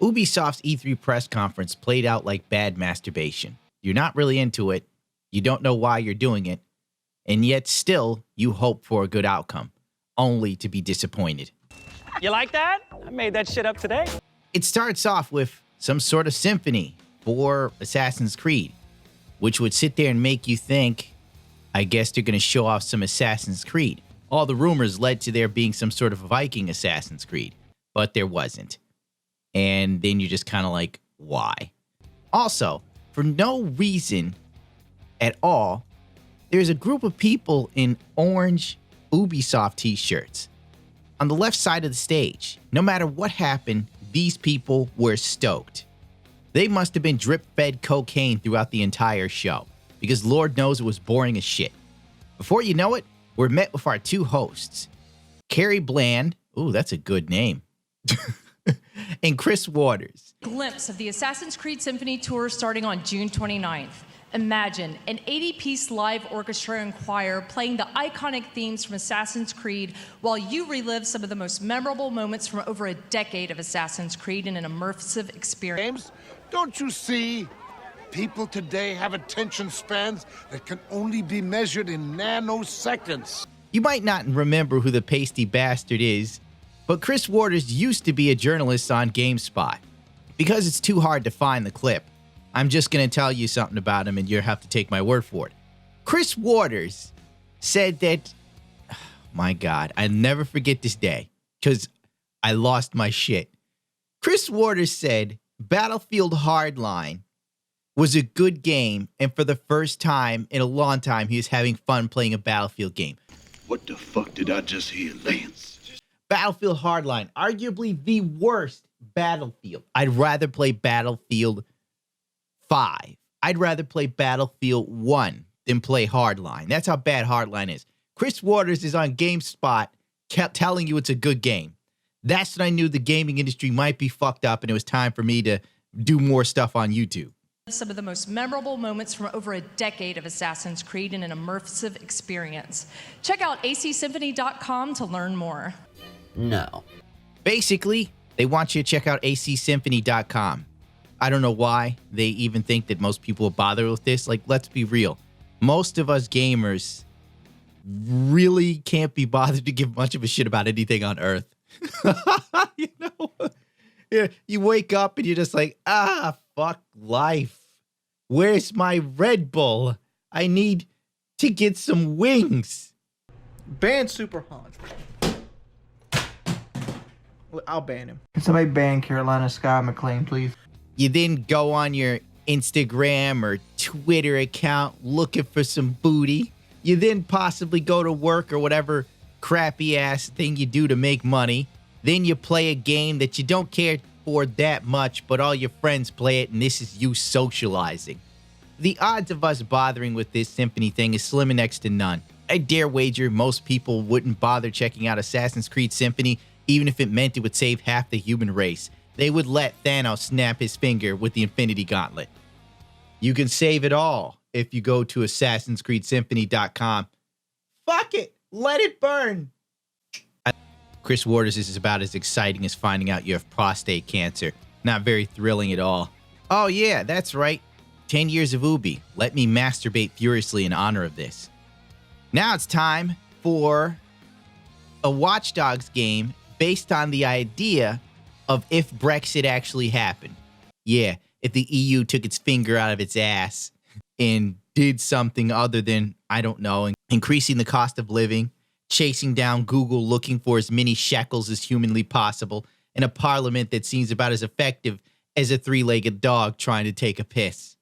Ubisoft's E3 press conference played out like bad masturbation. You're not really into it, you don't know why you're doing it, and yet still you hope for a good outcome, only to be disappointed. You like that? I made that shit up today. It starts off with some sort of symphony for Assassin's Creed, which would sit there and make you think, I guess they're going to show off some Assassin's Creed. All the rumors led to there being some sort of Viking Assassin's Creed, but there wasn't. And then you're just kind of like, why? Also, for no reason at all, there's a group of people in orange Ubisoft t-shirts on the left side of the stage. No matter what happened, these people were stoked. They must have been drip-fed cocaine throughout the entire show, because Lord knows it was boring as shit. Before you know it, we're met with our two hosts, Carrie Bland, ooh, that's a good name, and Chris Waters. Glimpse of the Assassin's Creed Symphony Tour starting on June 29th. Imagine an 80-piece live orchestra and choir playing the iconic themes from Assassin's Creed while you relive some of the most memorable moments from over a decade of Assassin's Creed in an immersive experience. Don't you see? People today have attention spans that can only be measured in nanoseconds. You might not remember who the pasty bastard is, but Chris Waters used to be a journalist on GameSpot. Because it's too hard to find the clip, I'm just going to tell you something about him and you'll have to take my word for it. Chris Waters said that, oh my God, I'll never forget this day because I lost my shit. Chris Waters said Battlefield Hardline was a good game, and for the first time in a long time, he was having fun playing a Battlefield game. What the fuck did I just hear, Lance? Battlefield Hardline, arguably the worst Battlefield. I'd rather play Battlefield 5. I'd rather play Battlefield 1 than play Hardline. That's how bad Hardline is. Chris Waters is on GameSpot telling you it's a good game. That's when I knew the gaming industry might be fucked up and it was time for me to do more stuff on YouTube. Some of the most memorable moments from over a decade of Assassin's Creed in an immersive experience. Check out acsymphony.com to learn more. No. Basically, they want you to check out acsymphony.com. I don't know why they even think that most people will bother with this. Like, let's be real. Most of us gamers really can't be bothered to give much of a shit about anything on Earth. You know? Yeah, you wake up and you're just like, fuck life. Where's my Red Bull? I need to get some wings. Ban Super Han. I'll ban him. Can somebody ban Carolina Sky McLean, please? You then go on your Instagram or Twitter account looking for some booty. You then possibly go to work or whatever crappy ass thing you do to make money. Then you play a game that you don't care for that much, but all your friends play it, and this is you socializing. The odds of us bothering with this Symphony thing is slim and next to none. I dare wager most people wouldn't bother checking out Assassin's Creed Symphony, even if it meant it would save half the human race. They would let Thanos snap his finger with the Infinity Gauntlet. You can save it all if you go to Assassin'sCreedSymphony.com. Fuck it! Let it burn! Chris Waters is about as exciting as finding out you have prostate cancer. Not very thrilling at all. Oh yeah, that's right. 10 years of Ubi. Let me masturbate furiously in honor of this. Now it's time for a Watch Dogs game based on the idea of if Brexit actually happened. Yeah, if the EU took its finger out of its ass and did something other than, I don't know, increasing the cost of living, chasing down Google looking for as many shekels as humanly possible, and a parliament that seems about as effective as a three-legged dog trying to take a piss.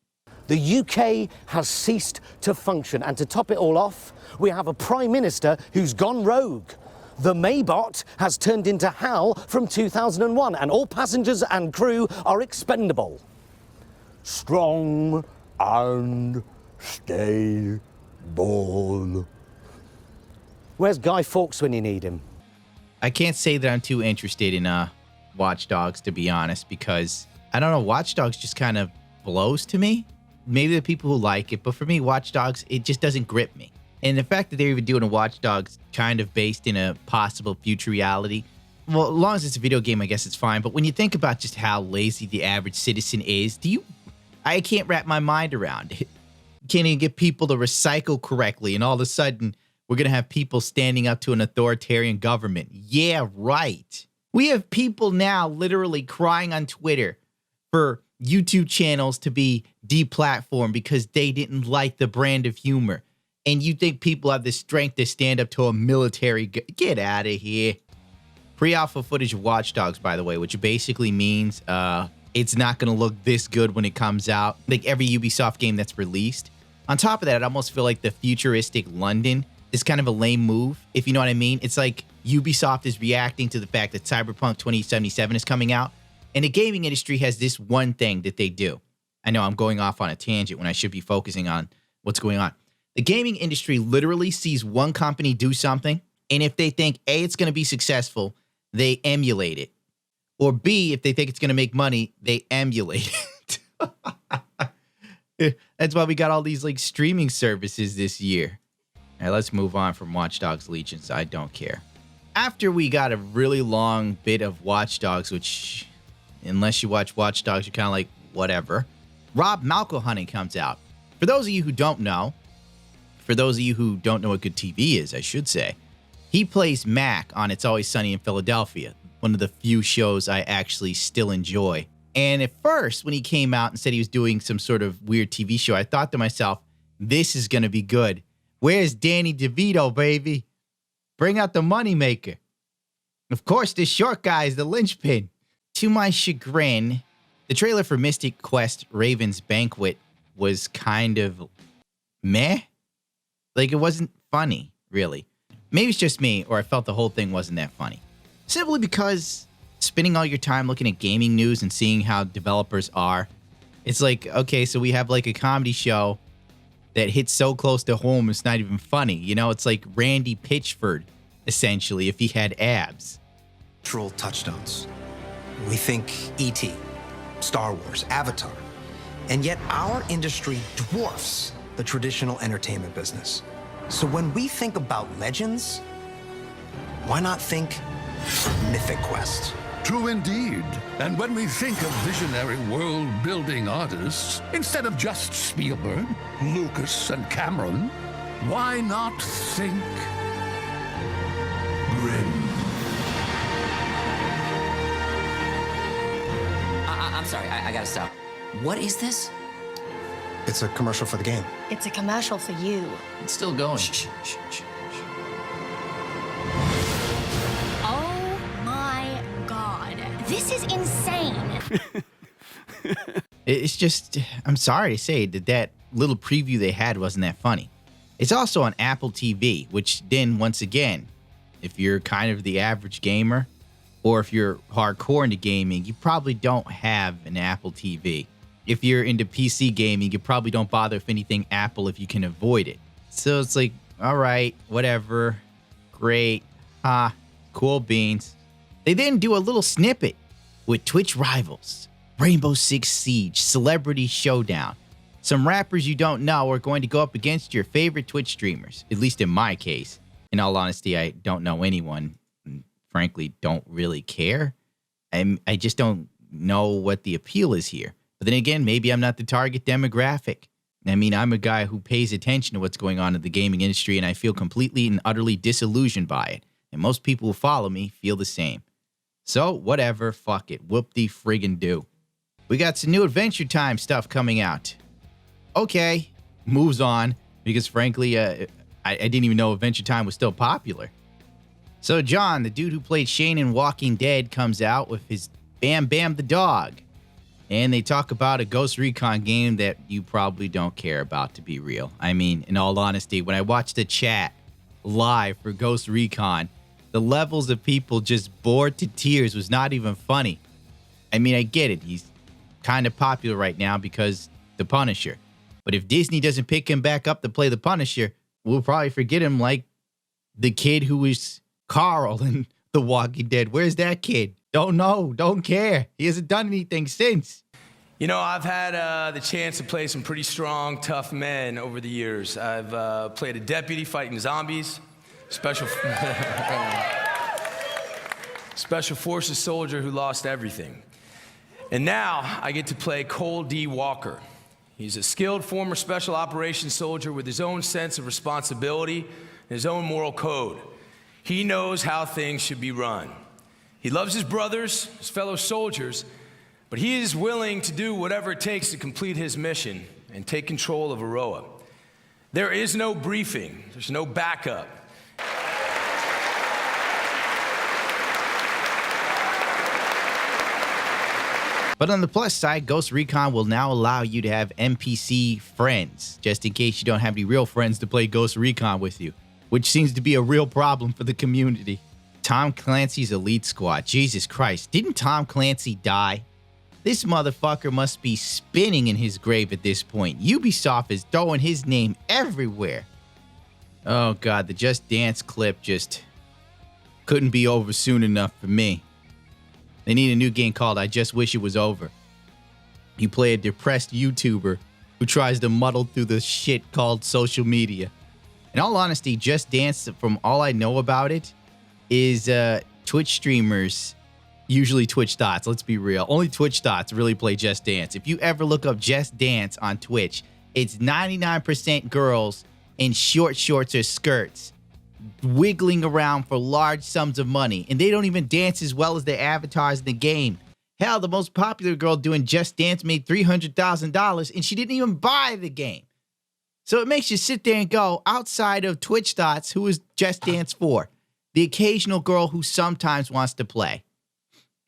The UK has ceased to function, and to top it all off, we have a Prime Minister who's gone rogue. The Maybot has turned into HAL from 2001, and all passengers and crew are expendable. Strong and stable. Where's Guy Fawkes when you need him? I can't say that I'm too interested in Watch Dogs, to be honest, because, I don't know, Watch Dogs just kind of blows to me. Maybe the people who like it, but for me, Watch Dogs, it just doesn't grip me. And the fact that they're even doing a Watch Dogs kind of based in a possible future reality Well, as long as it's a video game, I guess it's fine. But when you think about just how lazy the average citizen is, I can't wrap my mind around it. You can't even get people to recycle correctly, and all of a sudden, we're going to have people standing up to an authoritarian government. Yeah, right. We have people now literally crying on Twitter for YouTube channels to be deplatformed because they didn't like the brand of humor. And you think people have the strength to stand up to a military... Get out of here. Pre-alpha footage of Watch Dogs, by the way, which basically means it's not going to look this good when it comes out. Like every Ubisoft game that's released. On top of that, I almost feel like the futuristic London is kind of a lame move, if you know what I mean. It's like Ubisoft is reacting to the fact that Cyberpunk 2077 is coming out. And the gaming industry has this one thing that they do. I know I'm going off on a tangent when I should be focusing on what's going on. The gaming industry literally sees one company do something, and if they think, A, it's going to be successful, they emulate it. Or B, if they think it's going to make money, they emulate it. That's why we got all these like streaming services this year. All right, let's move on from Watch Dogs Legions. I don't care. After we got a really long bit of Watch Dogs, which, unless you watch Watch Dogs, you're kind of like, whatever. Rob Malco-Hunting comes out. For those of you who don't know what good TV is, I should say, he plays Mac on It's Always Sunny in Philadelphia, one of the few shows I actually still enjoy. And at first, when he came out and said he was doing some sort of weird TV show, I thought to myself, this is going to be good. Where's Danny DeVito, baby? Bring out the moneymaker. Of course, this short guy is the linchpin. To my chagrin, the trailer for Mythic Quest Raven's Banquet was kind of meh. Like, it wasn't funny, really. Maybe it's just me, or I felt the whole thing wasn't that funny. Simply because spending all your time looking at gaming news and seeing how developers are, it's like, okay, so we have like a comedy show that hits so close to home it's not even funny. You know, it's like Randy Pitchford, essentially, if he had abs. Cultural touchstones. We think E.T., Star Wars, Avatar. And yet our industry dwarfs the traditional entertainment business. So when we think about legends, why not think Mythic Quest? True indeed. And when we think of visionary world-building artists, instead of just Spielberg, Lucas, and Cameron, why not think Grimm? I'm sorry, I gotta stop. What is this? It's a commercial for the game. It's a commercial for you. It's still going. Oh my God. This is insane. It's just, I'm sorry to say that little preview they had wasn't that funny. It's also on Apple TV, which then, once again, if you're kind of the average gamer, or if you're hardcore into gaming, you probably don't have an Apple TV. If you're into PC gaming, you probably don't bother with anything Apple if you can avoid it. So it's like, all right, whatever, great, cool beans. They then do a little snippet with Twitch rivals, Rainbow Six Siege, Celebrity Showdown. Some rappers you don't know are going to go up against your favorite Twitch streamers, at least in my case. In all honesty, I don't know anyone, and frankly, don't really care. I just don't know what the appeal is here. But then again, maybe I'm not the target demographic. I mean, I'm a guy who pays attention to what's going on in the gaming industry, and I feel completely and utterly disillusioned by it. And most people who follow me feel the same. So, whatever, fuck it. Whoop-de-friggin' do. We got some new Adventure Time stuff coming out. Okay, moves on, because frankly, I didn't even know Adventure Time was still popular. So John, the dude who played Shane in Walking Dead, comes out with his Bam Bam the dog. And they talk about a Ghost Recon game that you probably don't care about, to be real. I mean, in all honesty, when I watched the chat live for Ghost Recon, the levels of people just bored to tears was not even funny. I mean, I get it. He's kind of popular right now because the Punisher. But if Disney doesn't pick him back up to play the Punisher, we'll probably forget him like the kid who was Carl in The Walking Dead. Where's that kid? Don't know. Don't care. He hasn't done anything since. You know, I've had the chance to play some pretty strong, tough men over the years. I've played a deputy fighting zombies, special Special Forces soldier who lost everything. And now I get to play Cole D. Walker. He's a skilled former special operations soldier with his own sense of responsibility and his own moral code. He knows how things should be run. He loves his brothers, his fellow soldiers, but he is willing to do whatever it takes to complete his mission and take control of Aroa. There is no briefing, there's no backup. But on the plus side, Ghost Recon will now allow you to have NPC friends, just in case you don't have any real friends to play Ghost Recon with you, which seems to be a real problem for the community. Tom Clancy's Elite Squad. Jesus Christ, didn't Tom Clancy die? This motherfucker must be spinning in his grave at this point. Ubisoft is throwing his name everywhere. Oh God, the Just Dance clip just couldn't be over soon enough for me. They need a new game called I Just Wish It Was Over. You play a depressed YouTuber who tries to muddle through the shit called social media. In all honesty, Just Dance, from all I know about it, is Twitch streamers, usually Twitch dots, let's be real. Only Twitch dots really play Just Dance. If you ever look up Just Dance on Twitch, it's 99% girls in short shorts or skirts, wiggling around for large sums of money, and they don't even dance as well as their avatars in the game. Hell, the most popular girl doing Just Dance made $300,000 and she didn't even buy the game. So it makes you sit there and go, outside of Twitch dots, who is Just Dance for? The occasional girl who sometimes wants to play.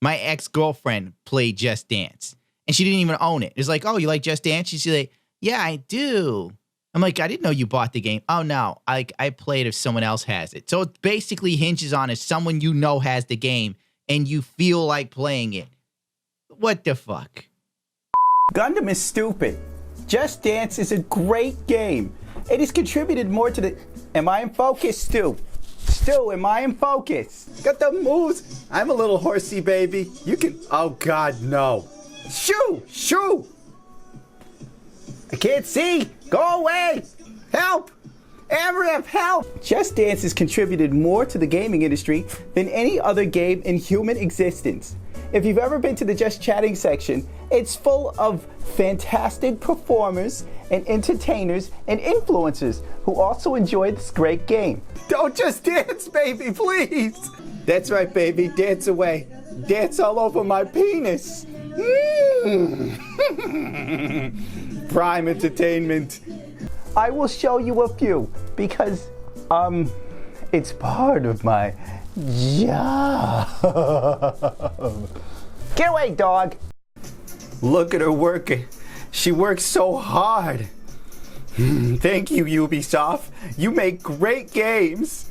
My ex-girlfriend played Just Dance and she didn't even own it. It's like, oh, you like Just Dance? She's like, yeah, I do. I'm like, I didn't know you bought the game. Oh, no, I played if someone else has it. So it basically hinges on if someone you know has the game and you feel like playing it. What the fuck? Gundam is stupid. Just Dance is a great game. It has contributed more to the... Am I in focus, Stu? Stu, am I in focus? Got the moves. I'm a little horsey, baby. You can... Oh, God, no. Shoo! Shoo! I can't see. Go away. Help. Amref, help. Just Dance has contributed more to the gaming industry than any other game in human existence. If you've ever been to the Just Chatting section, it's full of fantastic performers and entertainers and influencers who also enjoy this great game. Don't just dance, baby, please. That's right, baby. Dance away. Dance all over my penis. Prime entertainment. I will show you a few because, it's part of my job. Get away, dog. Look at her working. She works so hard. Thank you, Ubisoft. You make great games.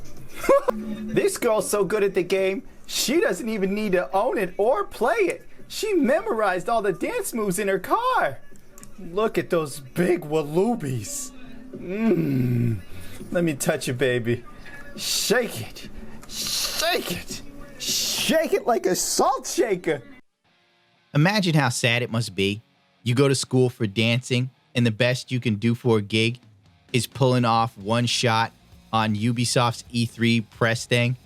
This girl's so good at the game, she doesn't even need to own it or play it. She memorized all the dance moves in her car. Look at those big walubies. Let me touch you, baby. Shake it. Shake it. Shake it like a salt shaker. Imagine how sad it must be. You go to school for dancing, and the best you can do for a gig is pulling off one shot on Ubisoft's E3 press thing.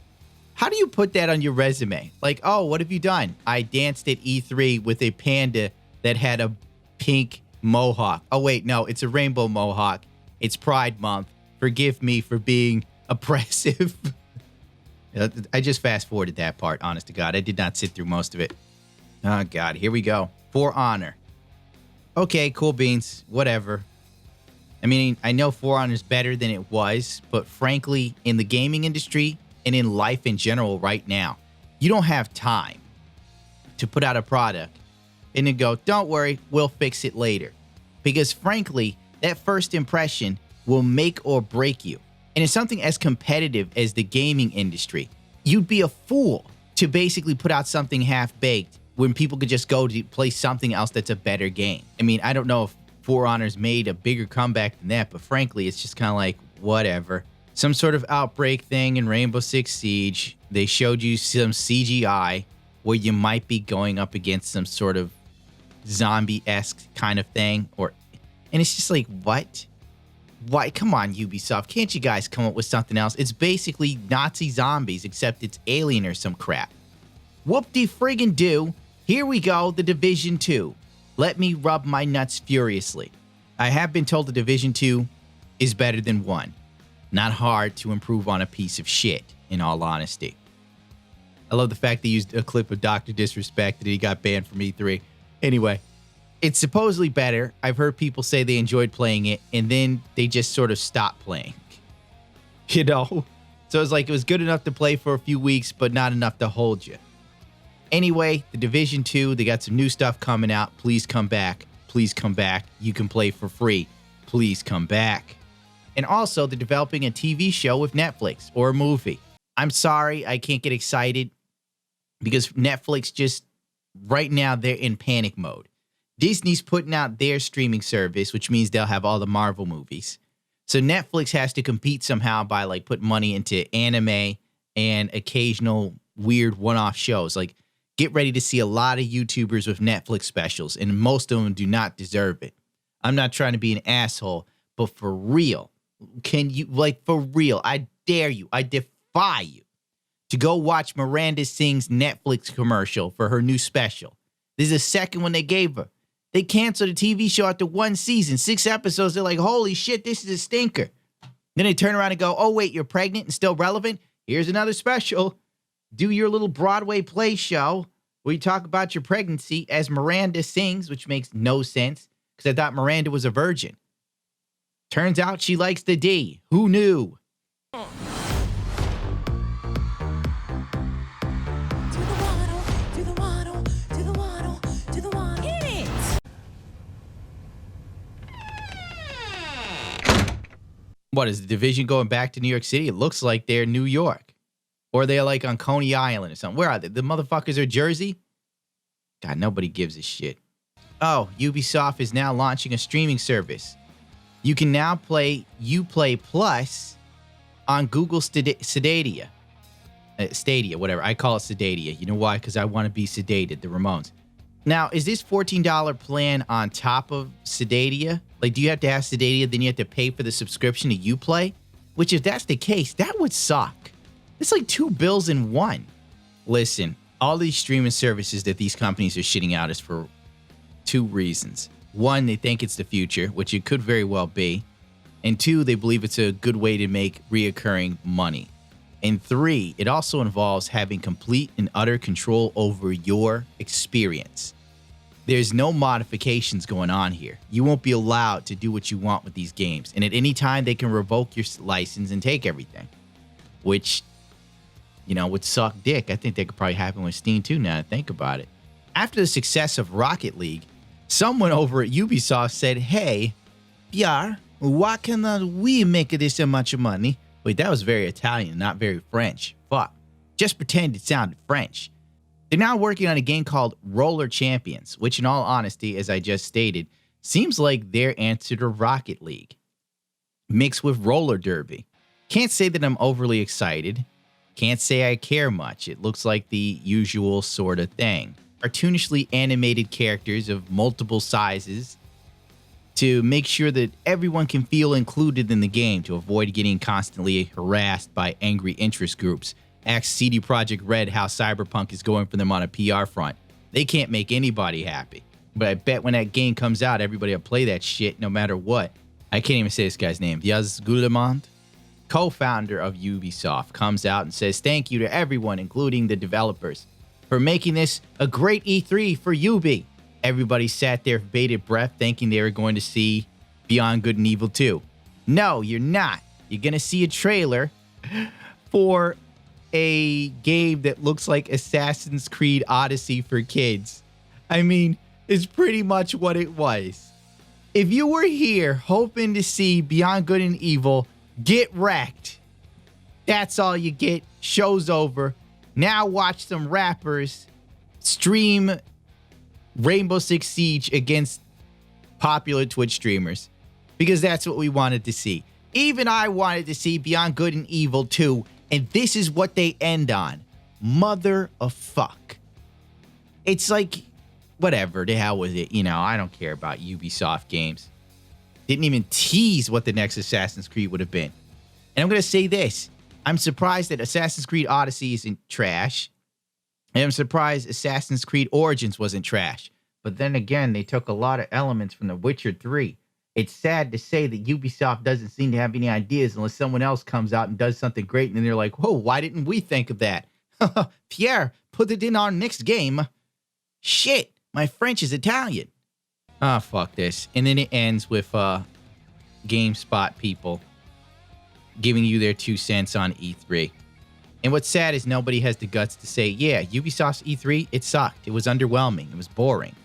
How do you put that on your resume? Like, oh, what have you done? I danced at E3 with a panda that had a pink mohawk. Oh, wait, no, it's a rainbow mohawk. It's Pride Month. Forgive me for being oppressive. I just fast forwarded that part, honest to God. I did not sit through most of it. Oh, God, here we go. For Honor. Okay, cool beans, whatever. I mean, I know For Honor is better than it was, but frankly, in the gaming industry and in life in general right now, you don't have time to put out a product and then go, don't worry, we'll fix it later. Because frankly, that first impression will make or break you. And it's something as competitive as the gaming industry. You'd be a fool to basically put out something half-baked when people could just go to play something else that's a better game. I mean, I don't know if For Honor's made a bigger comeback than that, but frankly, it's just kind of like, whatever. Some sort of Outbreak thing in Rainbow Six Siege. They showed you some CGI where you might be going up against some sort of zombie-esque kind of thing. And it's just like, what? Why? Come on, Ubisoft. Can't you guys come up with something else? It's basically Nazi zombies, except it's alien or some crap. Whoop-de-friggin-do. Here we go, The Division 2. Let me rub my nuts furiously. I have been told The Division 2 is better than 1. Not hard to improve on a piece of shit, in all honesty. I love the fact they used a clip of Dr. Disrespect that he got banned from E3. Anyway, it's supposedly better. I've heard people say they enjoyed playing it, and then they just sort of stopped playing. You know? So it's like it was good enough to play for a few weeks, but not enough to hold you. Anyway, The Division 2, they got some new stuff coming out. Please come back. Please come back. You can play for free. Please come back. And also, they're developing a TV show with Netflix, or a movie. I'm sorry, I can't get excited because Netflix just, right now, they're in panic mode. Disney's putting out their streaming service, which means they'll have all the Marvel movies. So Netflix has to compete somehow by like putting money into anime and occasional weird one-off shows. Like, get ready to see a lot of YouTubers with Netflix specials, and most of them do not deserve it. I'm not trying to be an asshole, but for real, can you, like, for real, I dare you, I defy you to go watch Miranda Sings Netflix commercial for her new special. This is the second one they gave her. They canceled the TV show after 1 season, 6 episodes. They're like, holy shit, this is a stinker. Then they turn around and go, oh, wait, you're pregnant and still relevant? Here's another special. Do your little Broadway play show where you talk about your pregnancy as Miranda Sings, which makes no sense because I thought Miranda was a virgin. Turns out she likes the D. Who knew? What, is the Division going back to New York City? It looks like they're New York. Or they're like on Coney Island or something. Where are they? The motherfuckers are Jersey? God, nobody gives a shit. Oh, Ubisoft is now launching a streaming service. You can now play Uplay Plus on Google Stadia. Stadia, whatever. I call it Sedadia. You know why? Because I want to be sedated, the Ramones. Now, is this $14 plan on top of Sedadia? Like, do you have to have Sedadia, then you have to pay for the subscription to Uplay? Which, if that's the case, that would suck. It's like 2 bills in one. Listen, all these streaming services that these companies are shitting out is for 2 reasons. 1, they think it's the future, which it could very well be. And 2, they believe it's a good way to make reoccurring money. And 3, it also involves having complete and utter control over your experience. There's no modifications going on here. You won't be allowed to do what you want with these games. And at any time, they can revoke your license and take everything. Which, you know, would suck dick. I think that could probably happen with Steam too, now that I think about it. After the success of Rocket League, someone over at Ubisoft said, hey, Pierre, why cannot we make this much money? Wait, that was very Italian, not very French. Fuck. Just pretend it sounded French. They're now working on a game called Roller Champions, which in all honesty, as I just stated, seems like their answer to Rocket League, mixed with roller derby. Can't say that I'm overly excited. Can't say I care much. It looks like the usual sort of thing. Cartoonishly animated characters of multiple sizes to make sure that everyone can feel included in the game to avoid getting constantly harassed by angry interest groups. Ask CD Projekt Red how Cyberpunk is going for them on a PR front. They can't make anybody happy. But I bet when that game comes out, everybody will play that shit no matter what. I can't even say this guy's name. Yaz Guillemont, co-founder of Ubisoft, comes out and says thank you to everyone, including the developers, for making this a great E3 for Ubi. Everybody sat there with bated breath thinking they were going to see Beyond Good and Evil 2. No, you're not. You're going to see a trailer for a game that looks like Assassin's Creed Odyssey for kids. I mean, it's pretty much what it was. If you were here hoping to see Beyond Good and Evil, get wrecked. That's all you get. Show's over. Now watch some rappers stream Rainbow Six Siege against popular Twitch streamers, because that's what we wanted to see. Even I wanted to see Beyond Good and Evil 2, and this is what they end on. Mother of fuck. It's like, whatever, the hell with it. You know, I don't care about Ubisoft games. Didn't even tease what the next Assassin's Creed would have been. And I'm going to say this. I'm surprised that Assassin's Creed Odyssey isn't trash. I am surprised Assassin's Creed Origins wasn't trash. But then again, they took a lot of elements from The Witcher 3. It's sad to say that Ubisoft doesn't seem to have any ideas unless someone else comes out and does something great. And then they're like, whoa, why didn't we think of that? Pierre, put it in our next game. Shit, my French is Italian. Ah, fuck this. And then it ends with GameSpot people giving you their 2 cents on E3. And what's sad is nobody has the guts to say, yeah, Ubisoft's E3, it sucked. It was underwhelming. It was boring.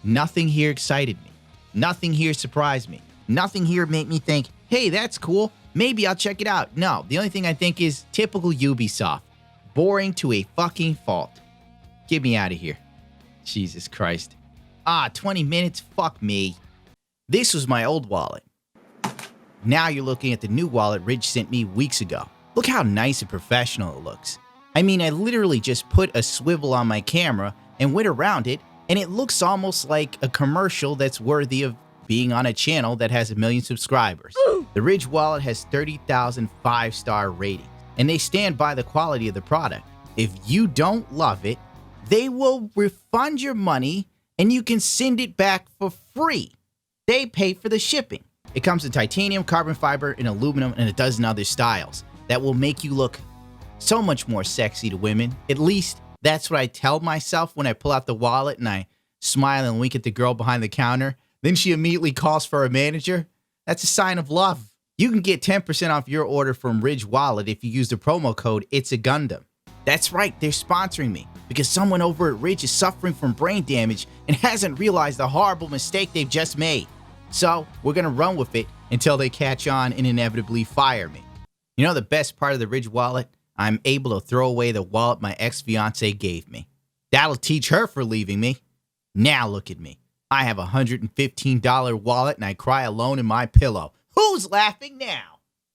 Nothing here excited me. Nothing here surprised me. Nothing here made me think, hey, that's cool. Maybe I'll check it out. No, the only thing I think is typical Ubisoft. Boring to a fucking fault. Get me out of here. Jesus Christ. 20 minutes? Fuck me. This was my old wallet. Now you're looking at the new wallet Ridge sent me weeks ago. Look how nice and professional it looks. I mean, I literally just put a swivel on my camera and went around it, and it looks almost like a commercial that's worthy of being on a channel that has 1 million subscribers. The Ridge wallet has 30,000 5-star ratings, and they stand by the quality of the product. If you don't love it, they will refund your money and you can send it back for free. They pay for the shipping. It comes in titanium, carbon fiber, and aluminum, and a dozen other styles that will make you look so much more sexy to women. At least that's what I tell myself when I pull out the wallet and I smile and wink at the girl behind the counter. Then she immediately calls for a manager. That's a sign of love. You can get 10% off your order from Ridge Wallet if you use the promo code It's a Gundam. That's right, they're sponsoring me because someone over at Ridge is suffering from brain damage and hasn't realized the horrible mistake they've just made. So we're gonna run with it until they catch on and inevitably fire me. You know the best part of the Ridge wallet? I'm able to throw away the wallet my ex-fiance gave me. That'll teach her for leaving me. Now look at me. I have a $115 wallet and I cry alone in my pillow. Who's laughing now?